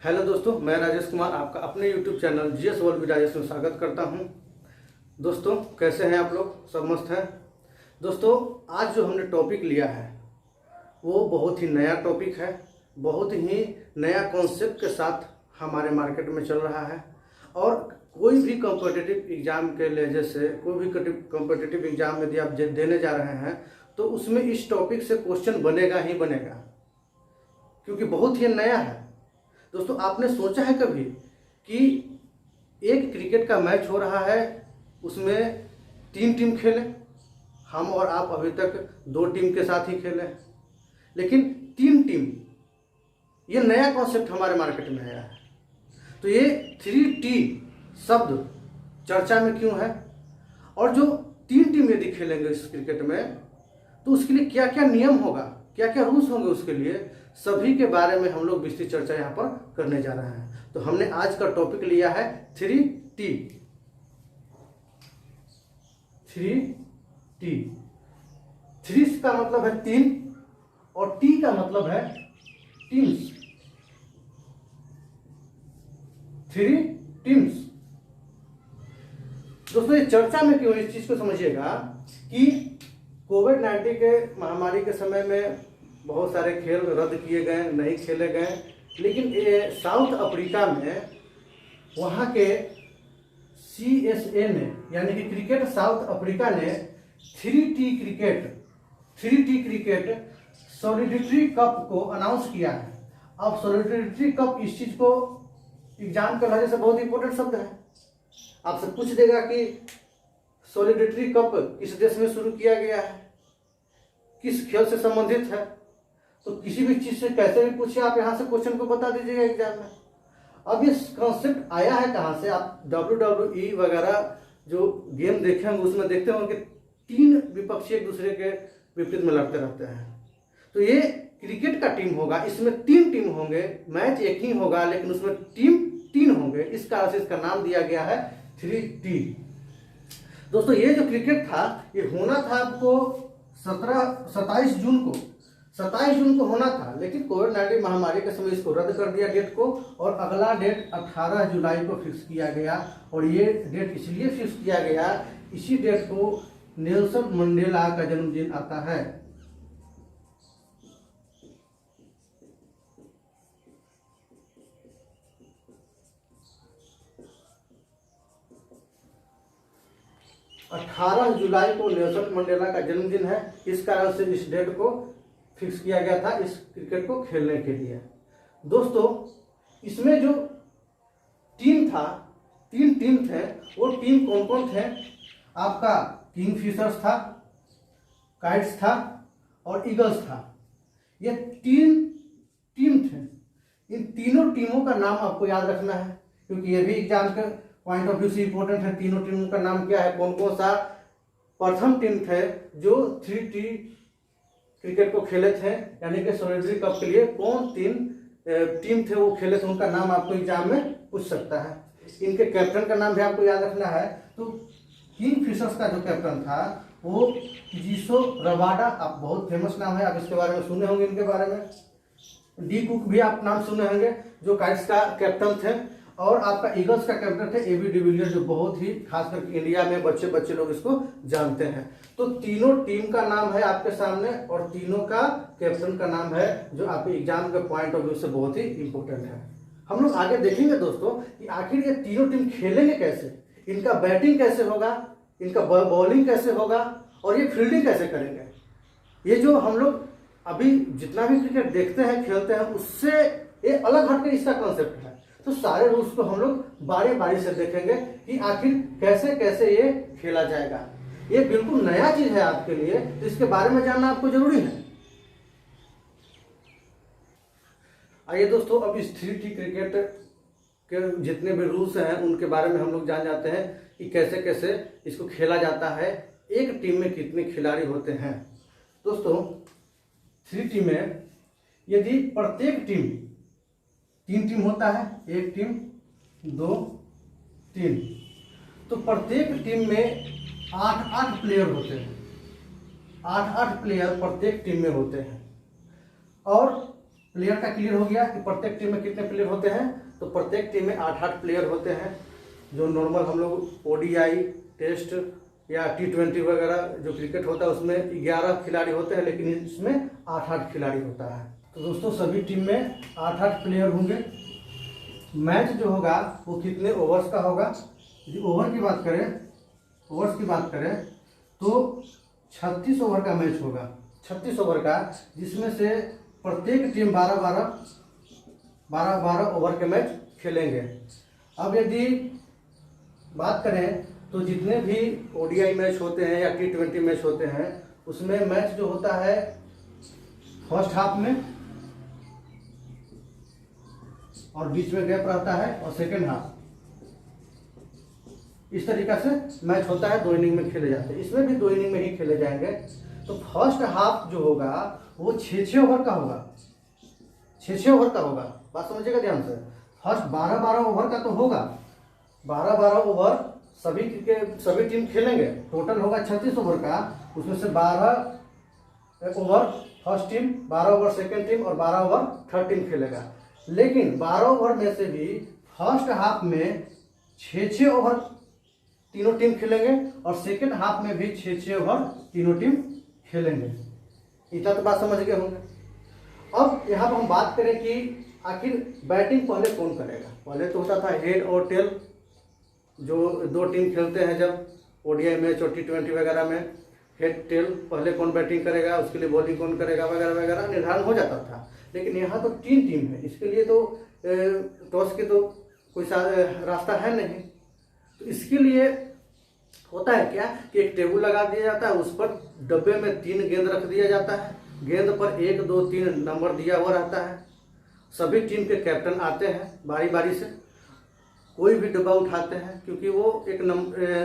Hello दोस्तों, मैं राजेश कुमार आपका अपने YouTube channel GS world with Rajesh में स्वागत करता हूं। दोस्तों कैसे हैं आप लोग? सब मस्त हैं। दोस्तों आज जो हमने टॉपिक लिया है वो बहुत ही नया टॉपिक है, बहुत ही नया कॉन्सेप्ट के साथ हमारे मार्केट में चल रहा है। और कोई भी कॉम्पिटिटिव एग्ज़ाम के लिए, जैसे कोई भी कॉम्पिटिटिव एग्ज़ाम यदि आप देने जा रहे हैं तो उसमें इस टॉपिक से क्वेश्चन बनेगा ही बनेगा, क्योंकि बहुत ही नया है। दोस्तों आपने सोचा है कभी कि एक क्रिकेट का मैच हो रहा है, उसमें 3 टीम खेलें? हम और आप अभी तक 2 टीम के साथ ही खेले हैं, लेकिन 3 टीम, ये नया कॉन्सेप्ट हमारे मार्केट में आया है। तो ये 3T शब्द चर्चा में क्यों है, और जो 3 टीम यदि खेलेंगे इस क्रिकेट में तो उसके लिए क्या क्या नियम होगा, क्या क्या रूल्स होंगे, उसके लिए सभी के बारे में हम लोग विस्तृत चर्चा यहाँ पर करने जा रहे हैं। तो हमने आज का टॉपिक लिया है 3T। 3 का मतलब है 3 और T का मतलब है टीम्स। 3 टीम्स। दोस्तों ये चर्चा में क्यों, इस चीज को समझिएगा कि कोविड-19 के महामारी के समय में बहुत सारे खेल रद्द किए गए, नहीं खेले गए, लेकिन ये साउथ अफ्रीका में वहाँ के CSA ने, यानी कि क्रिकेट साउथ अफ्रीका ने 3T क्रिकेट सॉलिडेरिटी कप को अनाउंस किया है। अब सॉलिडेरिटी कप, इस चीज को एग्जाम के वजह से बहुत इंपॉर्टेंट शब्द है। आपसे पूछ देगा कि सॉलिडेरिटी कप किस देश में शुरू किया गया है, किस खेल से संबंधित है, तो किसी भी चीज से कैसे भी पूछिए, आप यहाँ से क्वेश्चन को बता दीजिएगा एग्जाम में। अब ये कॉन्सेप्ट आया है कहाँ से? आप WWE वगैरह जो गेम देखे होंगे उसमें देखते होंगे कि 3 विपक्षी एक दूसरे के विपरीत में लड़ते रहते हैं। तो ये क्रिकेट का टीम होगा, इसमें 3 टीम होंगे, मैच एक ही होगा लेकिन उसमें टीम 3 होंगे। इस कारण से इसका नाम दिया गया है 3T। दोस्तों ये जो क्रिकेट था ये होना था आपको 27 जून को होना था, लेकिन कोविड-19 महामारी के समय इसको रद्द कर दिया डेट को, और अगला डेट 18 जुलाई को फिक्स किया गया। और ये डेट इसलिए फिक्स किया गया, इसी डेट को नेल्सन मंडेला का जन्मदिन आता है। अठारह जुलाई को नेल्सन मंडेला का जन्मदिन है, इस कारण से इस डेट को फिक्स किया गया था इस क्रिकेट को खेलने के लिए। दोस्तों इसमें जो टीम था, 3 टीम थे, वो टीम कौन कौन थे? आपका किंगफिशर्स था, काइट्स था और ईगल्स था। ये 3 टीम थे। इन तीनों टीमों का नाम आपको याद रखना है, क्योंकि ये भी एग्जाम के पॉइंट ऑफ व्यू से इंपॉर्टेंट है। तीनों टीमों का नाम क्या है, कौन कौन सा प्रथम टीम थे जो 3T क्रिकेट को खेले थे, यानी कि सॉलिडेरिटी कप के लिए कौन 3 टीम थे वो खेले थे, उनका नाम आपको एग्जाम में पूछ सकता है। इनके कैप्टन का नाम भी आपको याद रखना है। तो किंगफिशर्स का जो कैप्टन था वो जिसो रबाडा, आप बहुत फेमस नाम है, आप इसके बारे में सुने होंगे, इनके बारे में। डी कुक भी आप नाम सुने होंगे जो काइट्स का कैप्टन थे। और आपका ईगल्स का कैप्टन थे AB डिविलियर्स, जो बहुत ही खास करके इंडिया में बच्चे लोग इसको जानते हैं। तो तीनों टीम का नाम है आपके सामने और तीनों का कैप्टन का नाम है, जो आपके एग्जाम के पॉइंट ऑफ व्यू से बहुत ही इंपॉर्टेंट है। हम लोग आगे देखेंगे दोस्तों कि आखिर ये तीनों टीम खेलेंगे कैसे, इनका बैटिंग कैसे होगा, इनका बॉलिंग कैसे होगा और ये फील्डिंग कैसे करेंगे। ये जो हम लोग अभी जितना भी क्रिकेट देखते हैं, खेलते हैं, उससे ये अलग हटकर इसका कॉन्सेप्ट है। तो सारे रूल्स को हम लोग बारी बारी से देखेंगे कि आखिर कैसे कैसे ये खेला जाएगा। ये बिल्कुल नया चीज है आपके लिए, तो इसके बारे में जानना आपको जरूरी है। आइए दोस्तों, अब इस 3T क्रिकेट के जितने भी रूल्स हैं उनके बारे में हम लोग जान जाते हैं कि कैसे कैसे इसको खेला जाता है, एक टीम में कितने खिलाड़ी होते हैं। दोस्तों 3T में यदि प्रत्येक टीम 3 टीम होता है, 1 टीम 2 3, तो प्रत्येक टीम में 8 प्लेयर होते हैं। 8 प्लेयर प्रत्येक टीम में होते हैं। और प्लेयर का क्लियर हो गया कि प्रत्येक टीम में कितने प्लेयर होते हैं। तो प्रत्येक टीम में 8-8 प्लेयर होते हैं। जो नॉर्मल हम लोग ओडीआई, टेस्ट या T20 वगैरह जो क्रिकेट होता है उसमें 11 खिलाड़ी होते हैं, लेकिन इसमें 8-8 खिलाड़ी होता है। तो दोस्तों सभी टीम में 8-8 प्लेयर होंगे। मैच जो होगा वो कितने ओवर्स का होगा। यदि ओवर्स की बात करें तो 36 ओवर का मैच होगा। 36 ओवर का, जिसमें से प्रत्येक टीम 12-12 ओवर के मैच खेलेंगे। अब यदि बात करें तो जितने भी ओडीआई मैच होते हैं या T20 मैच होते हैं उसमें मैच जो होता है फर्स्ट हाफ में और बीच में गैप रहता है और सेकेंड हाफ, इस तरीका से मैच होता है। 2 इनिंग में खेले जाते हैं। इसमें भी 2 इनिंग में ही खेले जाएंगे। तो फर्स्ट हाफ जो होगा वो 6-6 ओवर का होगा। 6-6 ओवर का होगा, बात समझिएगा ध्यान से। फर्स्ट 12-12 ओवर का तो होगा। 12-12 ओवर सभी टीम खेलेंगे। टोटल होगा 36 ओवर का। उसमें से 12 over first team, 12 over second team और 12 ओवर थर्ड टीम खेलेगा। लेकिन 12 ओवर में से भी फर्स्ट हाफ में 6-6 ओवर तीनों टीम खेलेंगे और सेकेंड हाफ में भी 6-6 ओवर तीनों टीम खेलेंगे। इतना तो बात समझ गए होंगे। अब यहाँ पर हम बात करें कि आखिर बैटिंग पहले कौन करेगा। पहले तो होता था हेड और टेल, जो 2 टीम खेलते हैं जब ओडीआई मैच और T20 वगैरह में, हेड टेल पहले कौन बैटिंग करेगा, उसके लिए बॉलिंग कौन करेगा वगैरह वगैरह निर्धारण हो जाता था। लेकिन यहाँ तो 3 टीम है, इसके लिए तो टॉस के तो कोई रास्ता है नहीं। तो इसके लिए होता है क्या कि एक टेबल लगा दिया जाता है, उस पर डब्बे में 3 गेंद रख दिया जाता है। गेंद पर 1, 2, 3 नंबर दिया हुआ रहता है। सभी टीम के कैप्टन आते हैं बारी बारी से, कोई भी डब्बा उठाते हैं, क्योंकि वो एक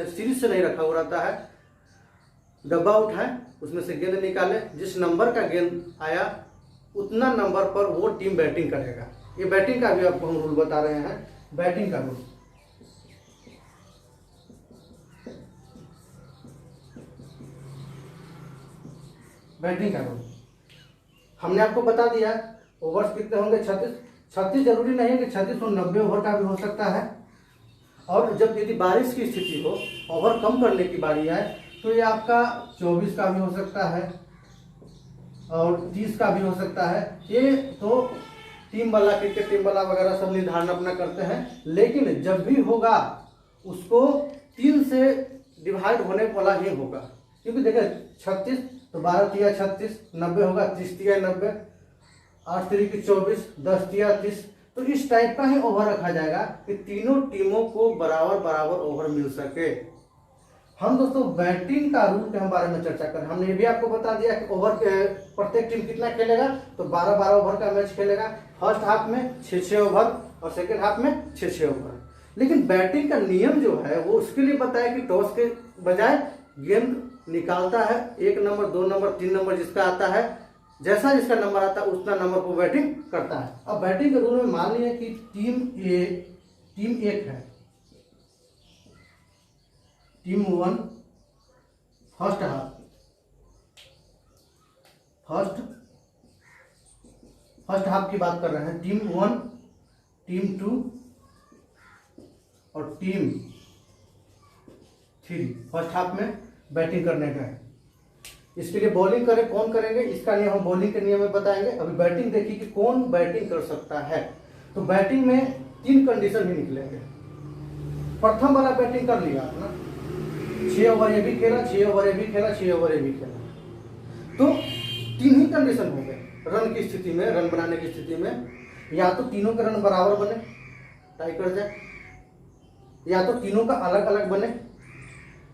सीरीज से नहीं रखा हुआ रहता है। डब्बा उठाए, उसमें से गेंद निकाले, जिस नंबर का गेंद आया उतना नंबर पर वो टीम बैटिंग करेगा। ये बैटिंग का भी आपको हम रूल बता रहे हैं, बैटिंग का रूल। बैटिंग का रूल हमने आपको बता दिया। ओवर्स कितने होंगे? 36 जरूरी नहीं है कि 36 और 90 ओवर का भी हो सकता है। और जब यदि बारिश की स्थिति हो, ओवर कम करने की बारी आए, तो ये आपका 24 का भी हो सकता है और 30 का भी हो सकता है। ये तो टीम वाला, क्रिकेट टीम वाला वगैरह सब निर्धारण अपना करते हैं। लेकिन जब भी होगा उसको 3 से डिवाइड होने वाला ही होगा, क्योंकि देखिए 36 तो 12 तिया 36, 90 होगा 30 तिया 90, 8 तिया 24, 10 तिया 30। तो इस टाइप का ही ओवर रखा जाएगा कि तीनों टीमों को बराबर बराबर ओवर मिल सके। हम दोस्तों बैटिंग का रूल के बारे में चर्चा करें। हमने ये भी आपको बता दिया कि ओवर प्रत्येक टीम कितना खेलेगा, तो 12-12 ओवर का मैच खेलेगा। फर्स्ट हाफ में 6-6 ओवर और सेकेंड हाफ में 6-6 ओवर। लेकिन बैटिंग का नियम जो है वो उसके लिए बताया कि टॉस के बजाय गेंद निकालता है। 1 नंबर, 2 नंबर, 3 नंबर जिसका आता है, जैसा जिसका नंबर आता है उतना नंबर को बैटिंग करता है। अब बैटिंग के रूल में मान लिया कि टीम 1 है, टीम 1 फर्स्ट हाफ की बात कर रहे हैं। टीम 1, टीम 2 और टीम 3 फर्स्ट हाफ में बैटिंग करने का है। इसके लिए बॉलिंग कौन करेंगे, इसका नियम हम बॉलिंग के नियम में बताएंगे। अभी बैटिंग देखिए कि कौन बैटिंग कर सकता है। तो बैटिंग में 3 कंडीशन ही निकलेंगे। प्रथम वाला बैटिंग कर लिया ना, 6 ओवर ये भी खेला, 6 ओवर ये भी खेला, 6 ओवर ये भी खेला, तो 3 ही कंडीशन हो गए। रन की स्थिति में, रन बनाने की स्थिति में, या तो तीनों के रन बराबर बने, टाई कर जाए, या तो तीनों का अलग अलग बने,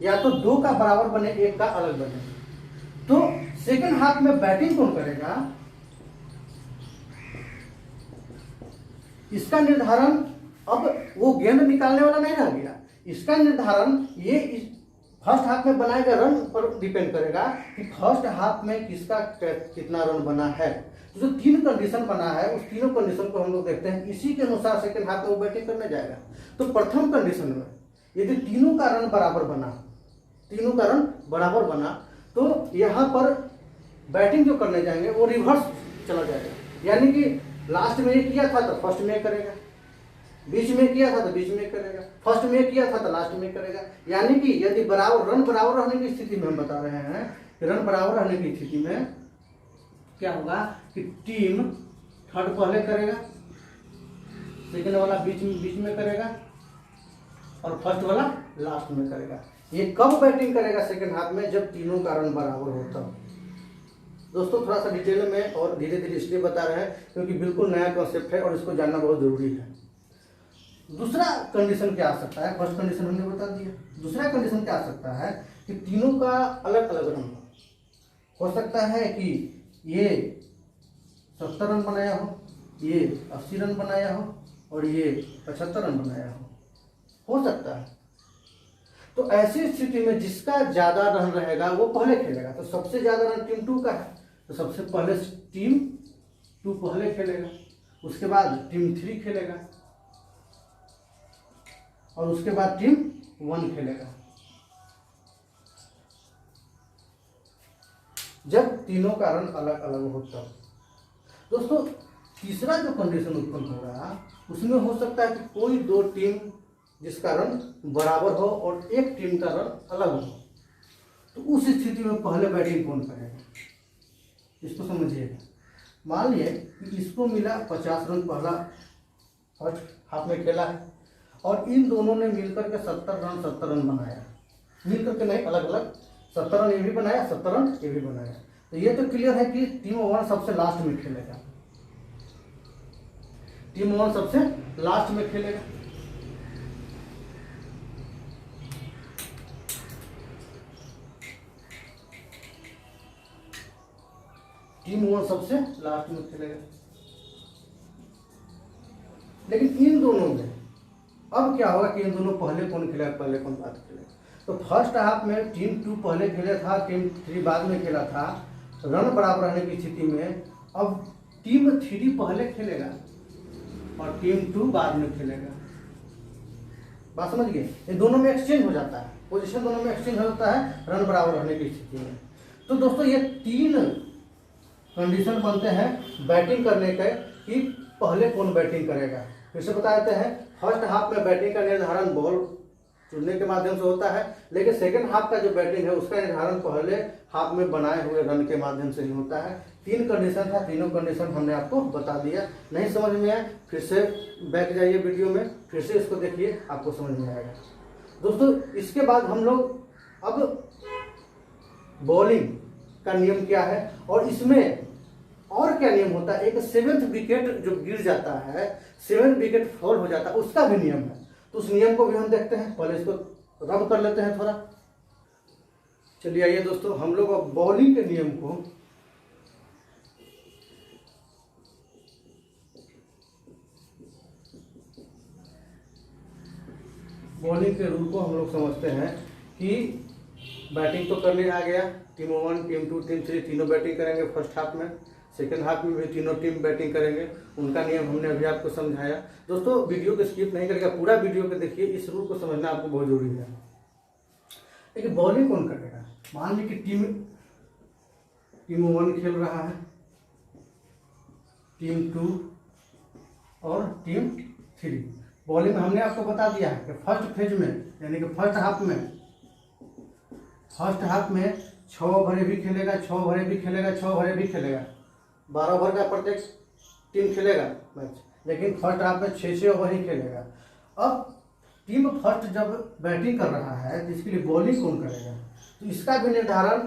या तो 2 का बराबर बने, 1 का अलग बने। तो सेकंड हाफ में बैटिंग कौन करेगा, इसका निर्धारण अब वो गेंद निकालने वाला नहीं रह गया। इसका निर्धारण ये फर्स्ट हाफ में बनाए गए रन पर डिपेंड करेगा कि फर्स्ट हाफ में किसका कितना रन बना है। तो जो 3 कंडीशन बना है उस तीनों कंडीशन को हम लोग देखते हैं, इसी के अनुसार सेकंड हाफ में वो बैटिंग करने जाएगा। तो प्रथम कंडीशन में यदि तीनों का रन बराबर बना, तो यहाँ पर बैटिंग जो करने जाएंगे वो रिवर्स चला जाएगा। यानी कि लास्ट में ये किया था तो फर्स्ट में करेगा, बीच में किया था तो बीच में करेगा, फर्स्ट में किया था तो लास्ट में करेगा। यानी कि यदि बराबर रन बराबर रहने की स्थिति में हम बता रहे हैं कि रन बराबर रहने की स्थिति में क्या होगा कि टीम थर्ड पहले करेगा, सेकंड वाला बीच में करेगा और फर्स्ट वाला लास्ट में करेगा। ये कब बैटिंग करेगा सेकंड हाफ में? जब तीनों का रन बराबर होता हो। दोस्तों थोड़ा सा डिटेल में और धीरे धीरे इसलिए बता रहे हैं क्योंकि बिल्कुल नया कॉन्सेप्ट है और इसको जानना बहुत जरूरी है। दूसरा कंडीशन क्या आ सकता है? फर्स्ट कंडीशन हमने बता दिया। दूसरा कंडीशन क्या आ सकता है कि तीनों का अलग अलग रन हो सकता है कि ये 70 रन बनाया हो, ये 80 रन बनाया हो और ये 75 रन बनाया हो सकता है। तो ऐसी स्थिति में जिसका ज्यादा रन रहेगा वो पहले खेलेगा। तो सबसे ज्यादा रन टीम 2 का है तो सबसे पहले टीम 2 पहले खेलेगा, उसके बाद टीम 3 खेलेगा और उसके बाद टीम 1 खेलेगा। जब तीनों का रन अलग अलग होता है। दोस्तों तीसरा जो कंडीशन उत्पन्न होगा उसमें हो सकता है कि कोई दो टीम जिसका रन बराबर हो और एक टीम का रन अलग हो। तो उस स्थिति में पहले बैटिंग कौन करेगा? इसको समझिएगा। मान लिए कि इसको मिला 50 रन, पहला फर्स्ट हाफ में खेला है और इन दोनों ने मिलकर के 70 रन बनाया। मिलकर के नहीं, अलग अलग 70 रन ये भी बनाया, 70 रन ये भी बनाया। तो ये तो क्लियर है कि टीम 1 सबसे लास्ट में खेलेगा। टीम 1 सबसे लास्ट में खेलेगा। टीम 1 सबसे लास्ट में खेलेगा। लेकिन इन दोनों में अब क्या होगा कि इन दोनों पहले कौन खेलेगा, पहले कौन बाद खेलेगा? तो फर्स्ट हाफ में टीम 2 पहले खेला था, टीम 3 बाद में खेला था। रन बराबर रहने की स्थिति में अब टीम 3 पहले खेलेगा और टीम 2 बाद में खेलेगा। बात समझ गए? ये दोनों में एक्सचेंज हो जाता है, पोजीशन दोनों में एक्सचेंज हो जाता है रन बराबर रहने की स्थिति में। तो दोस्तों ये 3 कंडीशन बनते हैं बैटिंग करने के कि पहले कौन बैटिंग करेगा। फिर से बता देते हैं, फर्स्ट हाफ में बैटिंग का निर्धारण बॉल चुनने के माध्यम से होता है, लेकिन सेकंड हाफ का जो बैटिंग है उसका निर्धारण पहले हाफ में बनाए हुए रन के माध्यम से ही होता है। 3 कंडीशन था, तीनों कंडीशन हमने आपको बता दिया। नहीं समझ में आया फिर से बैक जाइए वीडियो में, फिर से इसको देखिए, आपको समझ में आएगा। दोस्तों इसके बाद हम लोग अब बॉलिंग का नियम क्या है और इसमें और क्या नियम होता है। एक 7th विकेट जो गिर जाता है, 7th विकेट फॉल हो जाता है, उसका भी नियम है। तो उस नियम को भी हम देखते हैं। पहले इसको रब कर लेते हैं थोड़ा। चलिए आइए दोस्तों, हम लोग अब बॉलिंग के नियम को बॉलिंग के रूल को हम लोग समझते हैं कि बैटिंग तो करने आ गया। टीम 1, टीम 2, टीम 3 तीनों बैटिंग करेंगे फर्स्ट हाफ में। सेकंड हाफ में भी तीनों टीम बैटिंग करेंगे। उनका नियम हमने अभी आपको समझाया। दोस्तों वीडियो को स्किप नहीं करेगा, पूरा वीडियो को देखिए। इस रूल को समझना आपको बहुत जरूरी है। लेकिन बॉलिंग कौन करेगा? मान लीजिए कि टीम 1 खेल रहा है, टीम 2 और टीम 3। बॉलिंग में हमने आपको बता दिया है कि फर्स्ट फेज में यानी कि फर्स्ट हाफ में 6 ओवर भी खेलेगा, 6 ओवर भी खेलेगा, 6 ओवर भी खेलेगा। 12 ओवर का प्रत्येक टीम खेलेगा मैच, लेकिन फर्स्ट हाफ में 6 ओवर ही खेलेगा। अब टीम फर्स्ट जब बैटिंग कर रहा है तो इसके लिए बॉलिंग कौन करेगा? तो इसका भी निर्धारण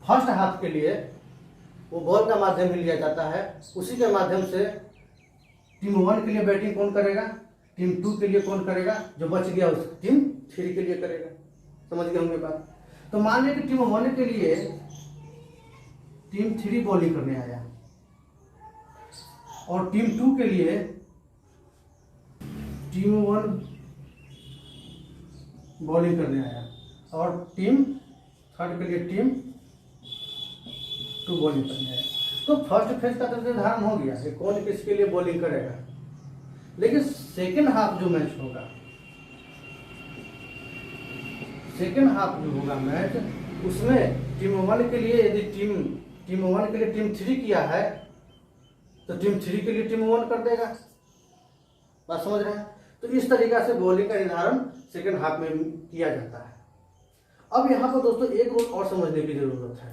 फर्स्ट हाफ के लिए वो बॉल का माध्यम ही लिया जाता है। उसी के माध्यम से टीम 1 के लिए बैटिंग कौन करेगा, टीम 2 के लिए कौन करेगा, जो बच गया उस टीम 3 के लिए करेगा। समझ गए होंगे बात? तो मान लीजिए कि टीम 1 के लिए टीम 3 बॉलिंग करने आया और टीम 2 के लिए टीम 1 बॉलिंग करने आया और टीम 3 के लिए टीम 2 बॉलिंग करने आया। तो फर्स्ट फेज का तो निर्धारण हो गया कि कौन किसके लिए बॉलिंग करेगा। लेकिन सेकेंड हाफ जो मैच होगा, सेकेंड हाफ जो होगा मैच, उसमें टीम 1 के लिए यदि टीम 1 के लिए टीम 3 किया है तो टीम 3 के लिए टीम 1 कर देगा। बात समझ रहे हैं? तो इस तरीका से बॉलिंग का निर्धारण सेकंड हाफ में किया जाता है। अब यहाँ पर दोस्तों एक रूल और समझने की जरूरत है।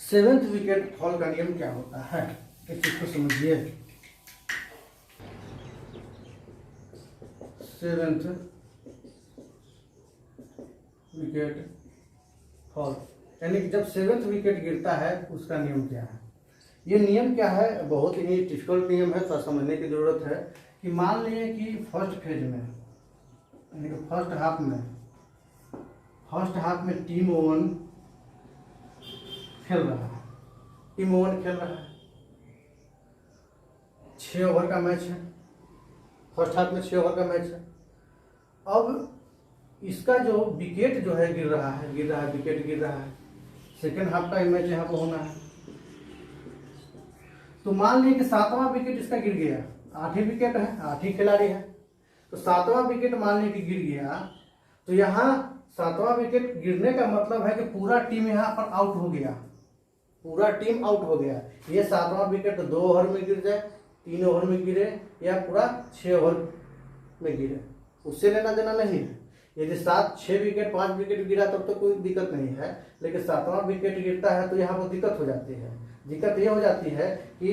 7th विकेट फॉल का नियम क्या होता है, इस चीज को समझिए। 7th विकेट फॉल यानी कि जब 7th विकेट गिरता है उसका नियम क्या है। ये नियम क्या है, बहुत ही डिफिकल्ट नियम है, तो समझने की जरूरत है। कि मान लिए कि फर्स्ट फेज में यानी कि फर्स्ट हाफ में टीम 1 खेल रहा है, 6 ओवर का मैच है, फर्स्ट हाफ में 6 ओवर का मैच है। अब इसका जो विकेट जो है गिर रहा है, विकेट गिर रहा है, सेकेंड हाफ का मैच यहाँ पर होना है। तो मान लीजिए कि 7वां विकेट इसका गिर गया, 8 ही विकेट है, 8 ही खिलाड़ी है, तो 7वां विकेट मान लीजिए कि गिर गया, तो यहाँ 7वां विकेट गिरने का मतलब है कि पूरा टीम यहाँ पर आउट हो गया, पूरा टीम आउट हो गया। ये 7वां विकेट 2 ओवर में गिर जाए, 3 ओवर में गिरे या पूरा 6 ओवर में गिरे, उससे लेना देना नहीं है। यदि 6 विकेट 5 विकेट गिरा तब तो कोई दिक्कत नहीं है, लेकिन 7वां विकेट गिरता है तो यहाँ पर दिक्कत हो जाती है। दिक्कत ये हो जाती है कि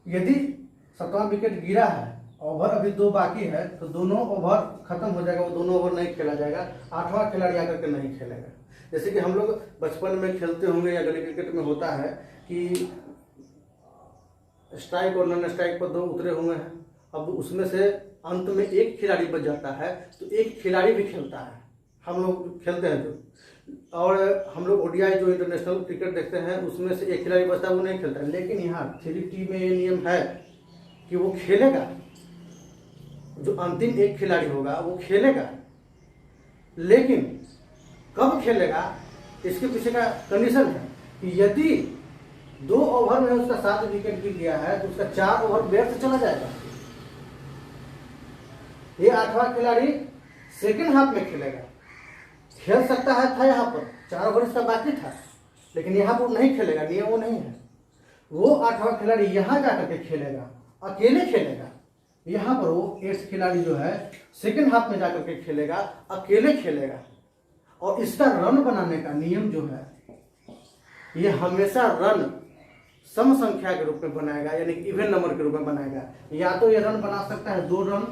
यदि 7वां विकेट गिरा है, ओवर अभी 2 बाकी है, तो दोनों ओवर खत्म हो जाएगा, वो दोनों ओवर नहीं खेला जाएगा, 8वां खिलाड़ी आकर के नहीं खेलेगा। जैसे कि हम लोग बचपन में खेलते होंगे या गली क्रिकेट में होता है कि स्ट्राइक और नॉन स्ट्राइक पर 2 उतरे हुए हैं, अब उसमें से अंत में एक खिलाड़ी बच जाता है, तो एक खिलाड़ी भी खेलता है, हम लोग खेलते हैं जो, और हम लोग ओडीआई जो इंटरनेशनल क्रिकेट देखते हैं उसमें से एक खिलाड़ी बचता है, वो नहीं खेलता है। लेकिन यहाँ 3T में ये नियम है कि वो खेलेगा, जो अंतिम एक खिलाड़ी होगा वो खेलेगा, लेकिन कब खेलेगा इसके पीछे का कंडीशन है कि यदि 2 ओवर में उसका 7 विकेट गिर गया है तो उसका 4 ओवर व्यर्थ चला जाएगा। ये 8वां खिलाड़ी सेकेंड हाफ में खेलेगा, खेल सकता है था यहाँ पर, 4 ओवर इसका बाकी था, लेकिन यहाँ पर नहीं खेलेगा, नियम वो नहीं है। वो 8वां खिलाड़ी यहाँ जाकर के खेलेगा, अकेले खेलेगा। यहाँ पर वो 8th खिलाड़ी जो है सेकेंड हाफ में जाकर के खेलेगा, अकेले खेलेगा। और इसका रन बनाने का नियम जो है, ये हमेशा रन सम संख्या के रूप में बनाएगा, यानी कि इवन नंबर के रूप में बनाएगा। या तो ये रन बना सकता है 2 रन,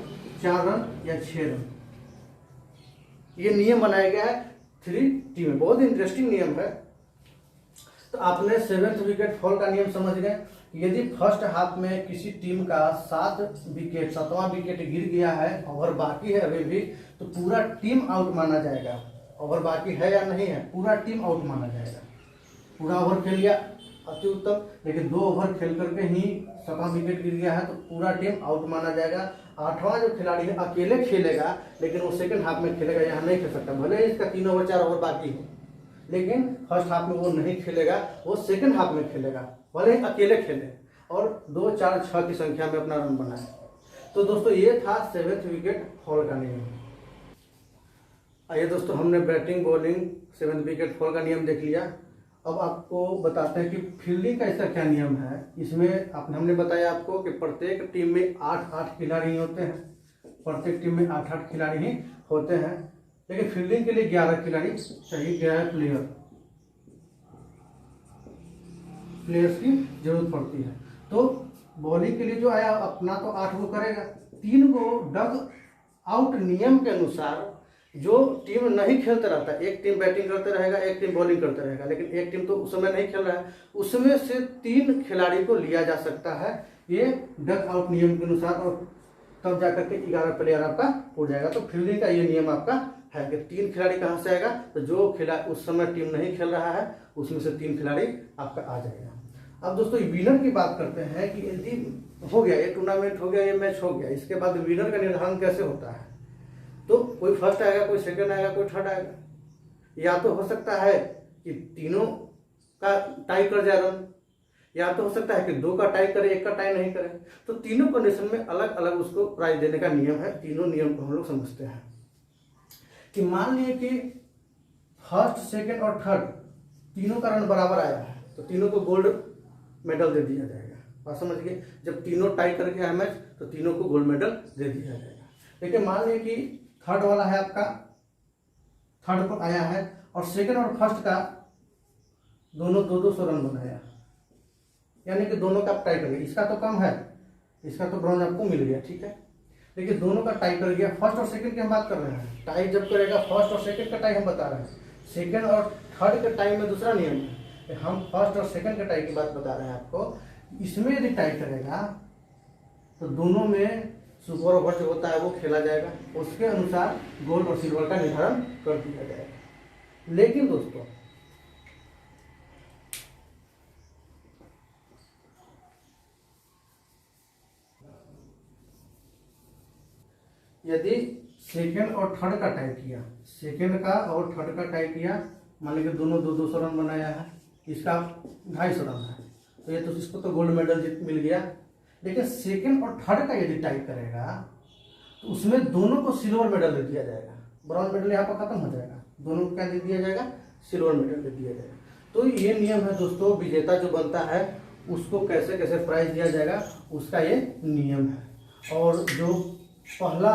4 रन या 6 रन। ये नियम बनाया गया है 3T में, बहुत इंटरेस्टिंग नियम है। तो आपने 7th विकेट फॉल का नियम समझ गए। यदि फर्स्ट हाफ में किसी टीम का 7वां विकेट गिर गया है, ओवर बाकी है अभी भी, तो पूरा टीम आउट माना जाएगा। ओवर बाकी है या नहीं है, पूरा टीम आउट माना जाएगा। पूरा ओवर खेल लिया अति उत्तम, लेकिन 2 ओवर खेल करके ही 7वां विकेट गिर गया है तो पूरा टीम आउट माना जाएगा। 8वां जो खिलाड़ी है अकेले खेलेगा, लेकिन वो सेकंड हाफ में खेलेगा, यहाँ नहीं खेल सकता, भले ही इसका 3 ओवर 4 ओवर बाकी हो, लेकिन फर्स्ट हाफ में वो नहीं खेलेगा, वो सेकंड हाफ में खेलेगा, भले ही अकेले खेले और 2, 4, 6 की संख्या में अपना रन बनाए। तो दोस्तों ये था 7th विकेट फॉल का नियम। आइए दोस्तों, हमने batting bowling 7th wicket fall का नियम देख लिया। अब आपको बताते हैं कि फील्डिंग का इसका क्या नियम है। इसमें हमने बताया आपको कि प्रत्येक टीम में 8-8 खिलाड़ी ही होते हैं, प्रत्येक टीम में 8-8 खिलाड़ी ही होते हैं, लेकिन फील्डिंग के लिए 11 खिलाड़ी चाहिए, 11 प्लेयर्स की जरूरत पड़ती है। तो बॉलिंग के लिए जो आया अपना तो 8 वो करेगा, 3 को डग आउट नियम के अनुसार जो टीम नहीं खेलता रहता, एक टीम बैटिंग करते रहेगा, एक टीम बॉलिंग करते रहेगा, लेकिन एक टीम तो उस समय नहीं खेल रहा है, उसमें से 3 खिलाड़ी को लिया जा सकता है, ये डग आउट नियम के अनुसार, और तब जाकर के 11 प्लेयर आपका हो जाएगा। तो फील्डिंग का ये नियम आपका है कि 3 खिलाड़ी कहाँ से आएगा, तो जो खिलाड़ी उस समय टीम नहीं खेल रहा है उसमें से 3 खिलाड़ी आपका आ जाएगा। अब दोस्तों विनर की बात करते हैं कि यदि हो गया, ये टूर्नामेंट हो गया, ये मैच हो गया, इसके बाद विनर का निर्धारण कैसे होता है। तो कोई फर्स्ट आएगा, कोई सेकंड आएगा, कोई थर्ड आएगा, या तो हो सकता है कि तीनों का टाई कर जाए रन, या तो हो सकता है कि 2 का टाई करे, 1 का टाई नहीं करे। तो तीनों कंडीशन में अलग अलग उसको प्राइज देने का नियम है। तीनों नियम को हम लोग समझते हैं कि मान लीजिए कि फर्स्ट, सेकंड और थर्ड तीनों का रन बराबर आया है, तो तीनों को गोल्ड मेडल दे दिया जाएगा। बात समझ गए? जब तीनों टाई करके है मैच तो तीनों को गोल्ड मेडल दे दिया जाएगा। लेकिन मान लीजिए कि थर्ड वाला है आपका, थर्ड पर आया है और सेकंड और फर्स्ट का दोनों 200 रन बनाया, यानी कि दोनों का आप टाई कर गया। इसका तो कम है, इसका तो ब्रॉन्ज आपको मिल गया, ठीक है। लेकिन दोनों का टाई कर गया, फर्स्ट और सेकंड की हम बात कर रहे हैं। टाई जब करेगा फर्स्ट और सेकंड का टाई हम बता रहे हैं, सेकंड और थर्ड के टाई में दूसरा नियम है। हम फर्स्ट और सेकंड के टाई की बात बता रहे हैं आपको। इसमें यदि टाई करेगा तो दोनों में सुपर ओवर जो होता है वो खेला जाएगा, उसके अनुसार गोल्ड और सिल्वर का निर्धारण कर दिया जाएगा। लेकिन दोस्तों यदि सेकंड और थर्ड का टाई किया, सेकंड का और थर्ड का टाई किया, मान लीजिए दोनों 200 रन बनाया है, इसका 250 रन है, तो ये तो इसको तो गोल्ड मेडल मिल गया। लेकिन सेकंड और थर्ड का यदि टाई करेगा तो उसमें दोनों को सिल्वर मेडल दे दिया जाएगा। ब्रॉन्ज मेडल यहाँ पर खत्म हो जाएगा, दोनों को क्या दे दिया जाएगा? सिल्वर मेडल दे दिया जाएगा। तो ये नियम है दोस्तों, विजेता जो बनता है उसको कैसे कैसे प्राइज दिया जाएगा उसका ये नियम है। और जो पहला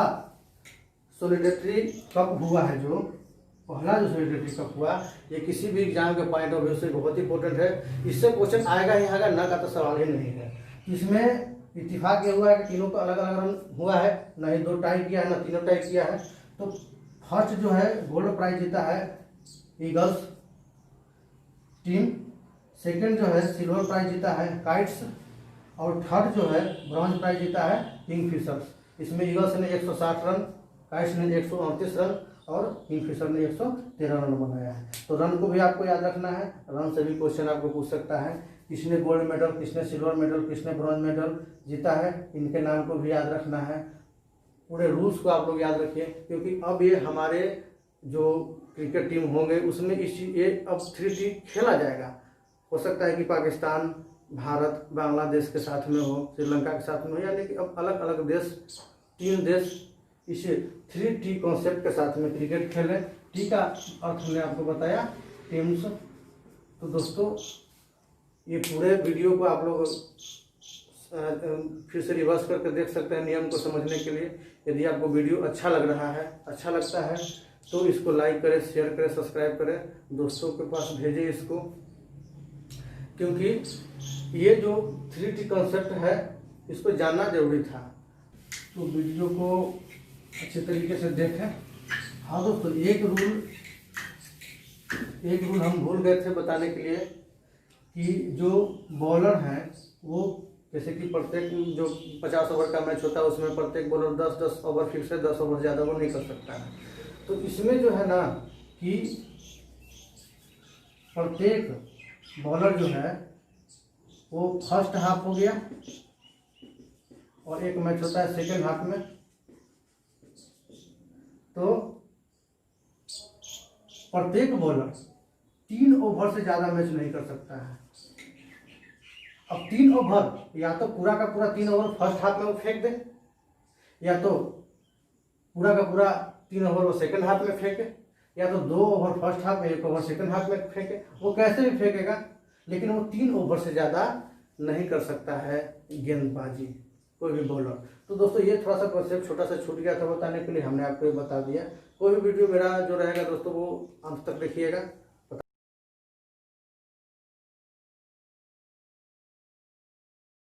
सॉलिडेटरी कप हुआ है, जो पहला जो सॉलिडेटरी कप हुआ, ये किसी भी एग्जाम के पॉइंट ऑफ व्यू से बहुत इंपॉर्टेंट है। इससे क्वेश्चन आएगा ही आएगा, ना का तो सवाल ही नहीं है। इसमें इत्तेफाक ये हुआ है कि तीनों का अलग अलग रन हुआ है, ना ही दो टाई किया है ना तीनों टाई किया है। तो फर्स्ट जो है गोल्ड प्राइज जीता है ईगल्स टीम, सेकंड जो है सिल्वर प्राइज जीता है काइट्स, और थर्ड जो है ब्रॉन्ज प्राइज जीता है किंगफिशर्स। इसमें ईगल्स ने 160 रन, काइट्स ने 138 रन और किंगफिशर ने 113 रन बनाया है। तो रन को भी आपको याद रखना है, रन से भी क्वेश्चन आपको पूछ सकता है। किसने गोल्ड मेडल, किसने सिल्वर मेडल, किसने ब्रॉन्ज मेडल जीता है, इनके नाम को भी याद रखना है। पूरे रूल्स को आप लोग याद रखिए, क्योंकि अब ये हमारे जो क्रिकेट टीम होंगे उसमें ये अब 3T खेला जाएगा। हो सकता है कि पाकिस्तान, भारत, बांग्लादेश के साथ में हो, श्रीलंका के साथ में हो, यानी कि अब अलग अलग देश, 3 देश इसे 3T कॉन्सेप्ट के साथ में क्रिकेट खेलें। टी का अर्थ हमने आपको बताया टीम्स। तो दोस्तों ये पूरे वीडियो को आप लोग फिर से रिवर्स करके देख सकते हैं नियम को समझने के लिए। यदि आपको वीडियो अच्छा लग रहा है, अच्छा लगता है तो इसको लाइक करें, शेयर करें, सब्सक्राइब करें, दोस्तों के पास भेजें इसको, क्योंकि ये जो 3T कॉन्सेप्ट है इसको जानना जरूरी था। तो वीडियो को अच्छे तरीके से देखें। हाँ दोस्तों, एक रूल हम भूल गए थे बताने के लिए कि जो बॉलर हैं वो जैसे कि प्रत्येक जो 50 ओवर का मैच होता है उसमें प्रत्येक बॉलर 10-10 ओवर फिक्स है, 10 ओवर ज़्यादा वो नहीं कर सकता है। तो इसमें जो है ना कि प्रत्येक बॉलर जो है वो फर्स्ट हाफ हो गया और एक मैच होता है सेकेंड हाफ में, तो प्रत्येक बॉलर 3 ओवर से ज़्यादा मैच नहीं कर सकता है। अब 3 ओवर या तो पूरा का पूरा 3 ओवर फर्स्ट हाफ में वो फेंक दे, या तो पूरा का पूरा 3 ओवर वो सेकंड हाफ में फेंके, या तो 2 ओवर फर्स्ट हाफ में 1 ओवर सेकंड हाफ में फेंके। वो कैसे भी फेंकेगा, लेकिन वो 3 ओवर से ज़्यादा नहीं कर सकता है गेंदबाजी कोई भी बॉलर। तो दोस्तों ये थोड़ा सा कॉन्सेप्ट छोटा सा छूट गया था बताने के लिए, हमने आपको ये बता दिया। कोई भी वीडियो मेरा जो रहेगा दोस्तों वो अंत तक देखिएगा।